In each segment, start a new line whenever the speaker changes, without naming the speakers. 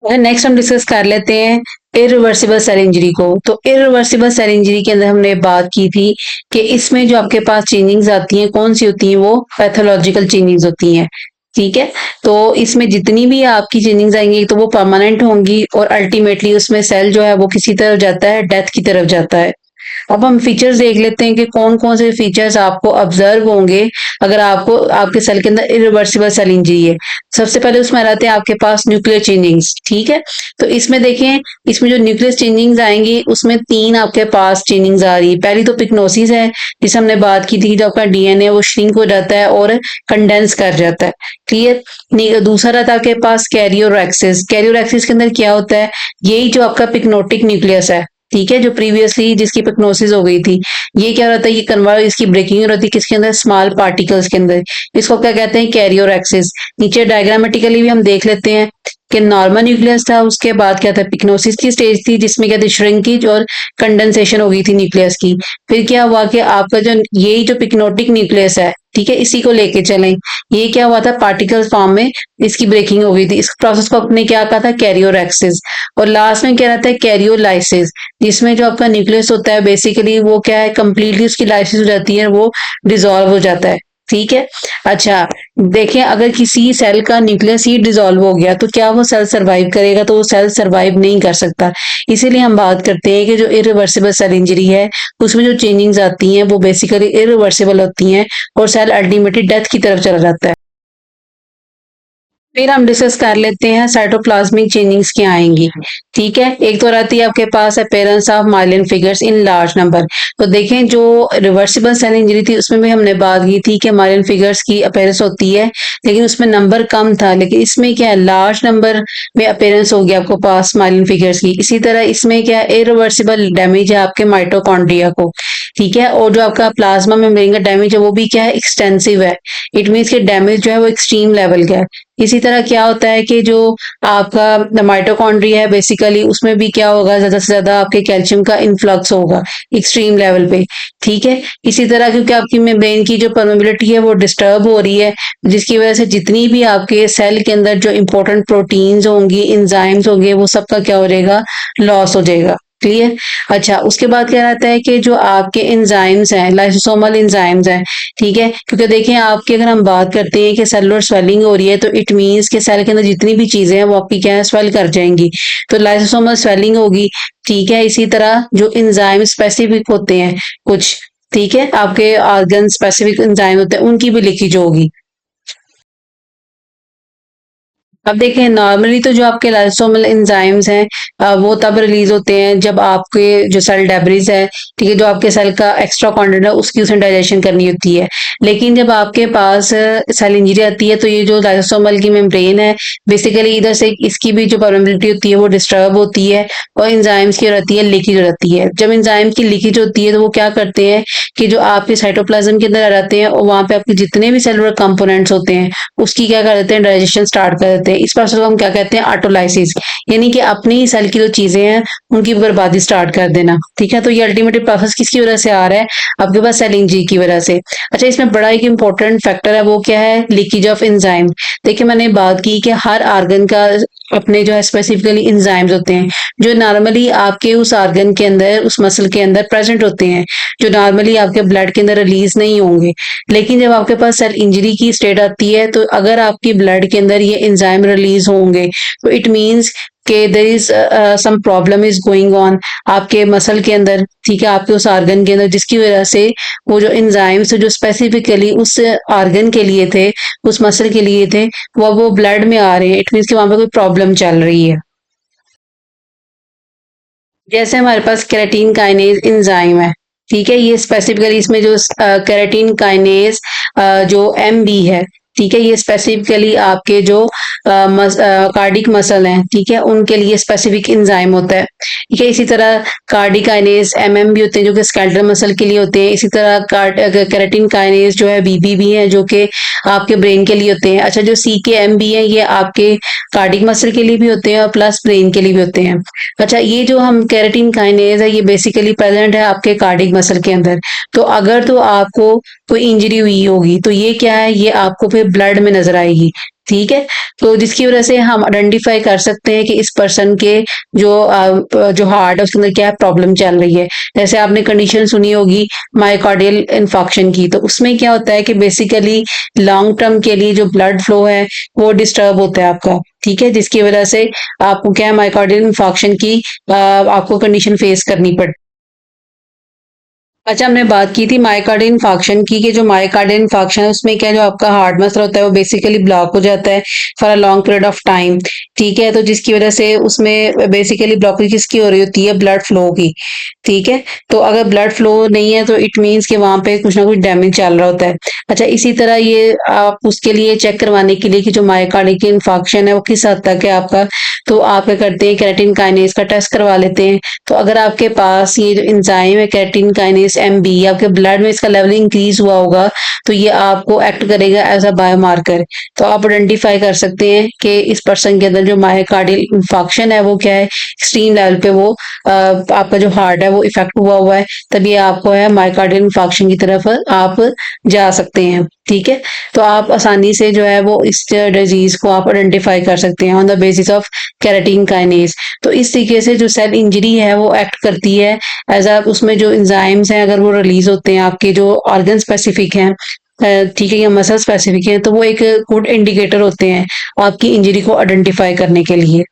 Next हम discuss कर लेते हैं इरिवर्सिबल सेल इंजरी को। तो इरिवर्सिबल सेल इंजरी के अंदर हमने बात की थी कि इसमें जो आपके पास चेंजिंग्स आती हैं कौन सी होती हैं, वो पैथोलॉजिकल चेंजिंग्स होती हैं। ठीक है, तो इसमें जितनी भी आपकी चेंजिंग्स आएंगी तो वो परमानेंट होंगी और अल्टीमेटली उसमें सेल जो है वो किसी तरफ जाता है, डेथ की तरफ जाता है। अब हम फीचर्स देख लेते हैं कि कौन कौन से फीचर्स आपको ऑब्जर्व होंगे अगर आपको आपके सेल के अंदर इरिवर्सिबल सेल इंजरी है। सबसे पहले उसमें रहते हैं आपके पास न्यूक्लियर चेंजिंग्स। ठीक है, तो इसमें देखें, इसमें जो न्यूक्लियर चेंजिंग्स आएंगी उसमें तीन आपके पास चेंजिंग्स आ रही है। पहली तो पिक्नोसिस है, जिसे हमने बात की थी, जो आपका डीएनए वो श्रिंक हो जाता है और कंडेंस कर जाता है। क्लियर। दूसरा रहता है आपके पास कैरियोरैक्सिस। कैरियोरैक्सिस के अंदर क्या होता है, यही जो आपका पिक्नोटिक न्यूक्लियस है, ठीक है, जो प्रीवियसली जिसकी पिक्नोसिस हो गई थी, ये क्या रहता है, ये कन्वर्ट, इसकी ब्रेकिंग हो रही है किसके अंदर, स्मॉल पार्टिकल्स के अंदर। इसको क्या कहते हैं, कैरियोरैक्सिस। नीचे डायग्रामेटिकली भी हम देख लेते हैं कि नॉर्मल न्यूक्लियस था, उसके बाद क्या था, पिक्नोसिस की स्टेज थी जिसमें क्या थी, श्रिंकेज और कंडेंसेशन हो गई थी न्यूक्लियस की। फिर क्या हुआ कि आपका जो यही जो पिक्नोटिक न्यूक्लियस है, ठीक है, इसी को लेके चलें, ये क्या हुआ था, पार्टिकल्स फॉर्म में इसकी ब्रेकिंग हो गई थी। इस प्रोसेस को अपने क्या कहा था, कैरियोरैक्सिस। और लास्ट में क्या रहता है, कैरियोलाइसिस, जिसमें जो आपका न्यूक्लियस होता है बेसिकली वो क्या है, कंप्लीटली उसकी लाइसिस हो जाती है, वो डिसॉल्व हो जाता है। ठीक है। अच्छा, देखें, अगर किसी सेल का न्यूक्लियस ही डिसॉल्व हो गया तो क्या वो सेल सरवाइव करेगा, तो वो सेल सरवाइव नहीं कर सकता। इसीलिए हम बात करते हैं कि जो इरिवर्सिबल सेल इंजरी है उसमें जो चेंजिंग्स आती हैं वो बेसिकली इरिवर्सिबल होती हैं और सेल अल्टीमेटली डेथ की तरफ चला जाता है। फिर हम डिस्कस कर लेते हैं साइटोप्लाज्मिक चेंजिंग्स क्या आएंगी। ठीक है, एक तो रहती है आपके पास appearance of myelin figures in large number. तो देखें, जो रिवर्सिबल सेल इंजरी थी उसमें भी हमने बात की थी कि माइलिन फिगर्स की अपेयरेंस होती है, लेकिन उसमें नंबर कम था। लेकिन इसमें क्या है, लार्ज नंबर में अपेयरेंस हो गया आपको पास माइलिन फिगर्स की। इसी तरह इसमें क्या है, इरिवर्सिबल डैमेज है आपके माइटोकॉन्ड्रिया को। ठीक है, और जो आपका प्लाज्मा मेम्ब्रेन का डैमेज है वो भी क्या है, एक्सटेंसिव है। इट मीन्स कि डैमेज जो है वो एक्सट्रीम लेवल का है। इसी तरह क्या होता है कि जो आपका माइटोकॉन्ड्रिया है बेसिकली उसमें भी क्या होगा, ज्यादा से ज्यादा आपके कैल्शियम का इन्फ्लक्स होगा एक्सट्रीम लेवल पे। ठीक है, इसी तरह क्योंकि आपकी मेम्ब्रेन की जो परमेबिलिटी है वो डिस्टर्ब हो रही है, जिसकी वजह से जितनी भी आपके सेल के अंदर जो इंपॉर्टेंट प्रोटीन्स होंगी, इंजाइम्स होंगे, वो सबका क्या हो जाएगा, लॉस हो जाएगा। क्लियर। अच्छा, उसके बाद क्या रहता है कि जो आपके इंजाइम्स हैं, लाइसोसोमल इंजाइम्स हैं, ठीक है, क्योंकि देखें आपके, अगर हम बात करते हैं कि सेलुलर स्वेलिंग हो रही है तो इट मीन्स कि सेल के अंदर जितनी भी चीजें हैं वो आपकी क्या है, स्वेल कर जाएंगी, तो लाइसोसोमल स्वेलिंग होगी। ठीक है, इसी तरह जो इंजाइम स्पेसिफिक होते हैं कुछ, ठीक है, आपके ऑर्गन स्पेसिफिक इंजाइम होते हैं, उनकी भी लीकेज होगी। अब देखें, नॉर्मली तो जो आपके लाइसोसोमल एंजाइम्स हैं वो तब रिलीज होते हैं जब आपके जो सेल डेब्रिस है, ठीक है, जो आपके सेल का एक्स्ट्रा कंटेंट है उसकी उसने डाइजेशन करनी होती है। लेकिन जब आपके पास सेल इंजरी आती है तो ये जो लाइसोसोमल की मेम्ब्रेन है बेसिकली इधर से इसकी भी जो परमेबिलिटी होती है वो डिस्टर्ब होती है और एंजाइम्स की रहती है, लीकेज हो जाती है। जब एंजाइम की लीकेज होती है तो वो क्या करते हैं कि जो आपके साइटोप्लाज्म के अंदर आ जाते हैं और वहां पे आपके जितने भी सेलुलर कंपोनेंट्स होते हैं उसकी क्या कर देते हैं, डाइजेशन स्टार्ट कर देते हैं। इस प्रोसेस को हम क्या कहते हैं, ऑटोलाइसिस, यानी कि अपनी ही सेल की जो चीजें हैं उनकी बर्बादी स्टार्ट कर देना। ठीक है, तो ये अल्टीमेटली प्रोसेस किसकी वजह से आ रहा है, आपके पास सेल इंजरी की वजह से। अच्छा, इसमें बड़ा एक इंपॉर्टेंट फैक्टर है, वो क्या है, लीकेज ऑफ एंजाइम। देखिए, मैंने बात की कि हर ऑर्गन का अपने जो है स्पेसिफिकली इंजाइम्स होते हैं जो नॉर्मली आपके उस ऑर्गन के अंदर, उस मसल के अंदर प्रेजेंट होते हैं, जो नॉर्मली आपके ब्लड के अंदर रिलीज नहीं होंगे। लेकिन जब आपके पास सेल इंजरी की स्टेट आती है तो अगर आपकी ब्लड के अंदर ये एंजाइम रिलीज होंगे तो इट मींस कि there is some problem is going on आपके मसल के अंदर, ठीक है, आपके उस ऑर्गन के अंदर, जिसकी वजह से वो जो एंजाइम्स जो स्पेसिफिकली उस ऑर्गन के लिए थे, उस मसल के लिए थे, वो ब्लड में आ रहे हैं। इट मीन्स कि वहां पे कोई प्रॉब्लम चल रही है। जैसे हमारे पास केराटिन काइनेज एंजाइम है, ठीक है, ये स्पेसिफिकली इसमें जो केराटिन काइनेज जो एम बी है, ठीक है, ये स्पेसिफिकली आपके जो कार्डिक मसल हैं, ठीक है, उनके लिए स्पेसिफिक एंजाइम होता है। ठीक है, इसी तरह कार्डिक काइनेज एम एम भी होते हैं जो कि स्केलेटल मसल के लिए होते हैं। इसी तरह केराटिन काइनेज जो है बीबी भी है जो कि आपके ब्रेन के लिए होते हैं। अच्छा, जो सी के एम बी है ये आपके कार्डिक मसल के लिए भी होते हैं और प्लस ब्रेन के लिए भी होते हैं। अच्छा, ये जो हम केराटिन काइनेज है ये बेसिकली प्रेजेंट है आपके कार्डिक मसल के अंदर। तो अगर तो आपको कोई इंजरी हुई होगी तो ये क्या है, ये आपको फिर ब्लड में नजर आएगी। ठीक है? तो जिसकी वज़ह से हम आइडेंटिफ़ाई कर सकते हैं कि इस पर्सन के जो हार्ट है उसके अंदर क्या प्रॉब्लम चल रही है। जैसे आपने कंडीशन सुनी होगी मायोकार्डियल इन्फार्क्शन की, तो उसमें क्या होता है कि बेसिकली लॉन्ग टर्म के लिए जो ब्लड फ्लो है वो डिस्टर्ब होता है आपका, ठीक है? जिसकी वज़ह से आपको क्या है मायोकार्डियल इन्फार्क्शन की आपको कंडीशन फेस करनी पड़ अच्छा, हमने बात की थी मायोकार्डियल इन्फार्क्शन की कि जो मायोकार्डियल इन्फार्क्शन है उसमें क्या है जो आपका हार्ट मसल होता है वो बेसिकली ब्लॉक हो जाता है for a long period of time, ठीक है? तो जिसकी वजह से उसमें बेसिकली ब्लॉकेज किसकी हो रही होती है ब्लड फ्लो की, ठीक है? तो अगर ब्लड फ्लो नहीं है तो इट मीन्स कि वहाँ पे कुछ ना कुछ डैमेज चल रहा होता है। अच्छा, इसी तरह ये आप उसके लिए चेक करवाने के लिए कि जो मायोकार्डियल इन्फार्क्शन है वो किस हद तक है आपका, तो आप क्या करते हैं केराटिन काइनेज का टेस्ट करवा लेते हैं। तो अगर आपके पास ये जो एंजाइम है केराटिन काइनेज एमबी आपके ब्लड में इसका लेवल इंक्रीज हुआ होगा तो ये आपको एक्ट करेगा एज अ बायोमार्कर। तो आप आइडेंटिफाई कर सकते हैं कि इस पर्सन के अंदर जो मायोकार्डियल इंफार्क्शन है वो क्या है एक्सट्रीम लेवल पे वो आपका जो हार्ट है वो इफेक्ट हुआ हुआ है, तभी आपको है मायोकार्डियल इंफार्क्शन की तरफ आप जा सकते हैं, ठीक है? तो आप आसानी से जो है वो इस डिजीज को आप आइडेंटिफाई कर सकते हैं on the basis of keratin kinase. तो इस तरीके से जो सेल इंजरी है वो एक्ट करती है एज अ उसमें जो एंजाइम्स हैं अगर वो रिलीज होते हैं आपके जो ऑर्गन स्पेसिफिक हैं ठीक है या मसल स्पेसिफिक हैं तो वो एक गुड इंडिकेटर होते हैं आपकी इंजरी को आइडेंटिफाई करने के लिए।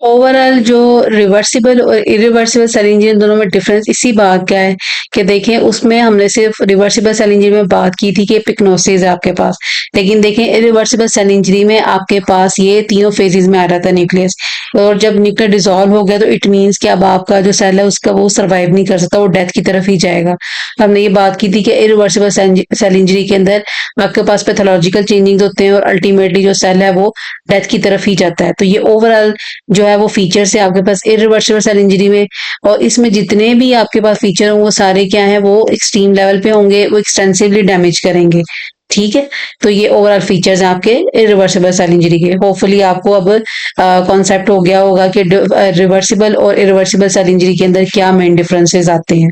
ओवरऑल जो रिवर्सिबल और इरिवर्सिबल सेल इंजरी दोनों में डिफरेंस इसी बात का है कि देखें उसमें हमने सिर्फ रिवर्सिबल सेल इंजरी में बात की थी कि पिक्नोसिस है आपके पास, लेकिन देखें इरिवर्सिबल सेल इंजरी में आपके पास ये तीनों फेजेस में आ रहा था न्यूक्लियस, और जब न्यूक्लियर डिसॉल्व हो गया तो इट मीन्स कि अब आपका जो सेल है उसका वो सर्वाइव नहीं कर सकता, वो डेथ की तरफ ही जाएगा। हमने ये बात की थी कि इरिवर्सिबल सेल इंजरी के अंदर आपके पास पैथोलॉजिकल चेंजिंग होते हैं और अल्टीमेटली जो सेल है वो डेथ की तरफ ही जाता है। तो ये ओवरऑल जो है वो फीचर्स है आपके पास इरिवर्सिबल सेल इंजरी में, और इसमें जितने भी आपके पास फीचर होंगे वो सारे क्या है वो एक्सट्रीम लेवल पे होंगे, वो एक्सटेंसिवली डैमेज करेंगे, ठीक है? तो ये ओवरऑल फीचर्स हैं आपके इरिवर्सिबल सेल इंजरी के। होपफुली आपको अब कॉन्सेप्ट हो गया होगा कि रिवर्सिबल और इरिवर्सिबल सेल इंजरी के अंदर क्या मेन डिफरेंसेस आते हैं।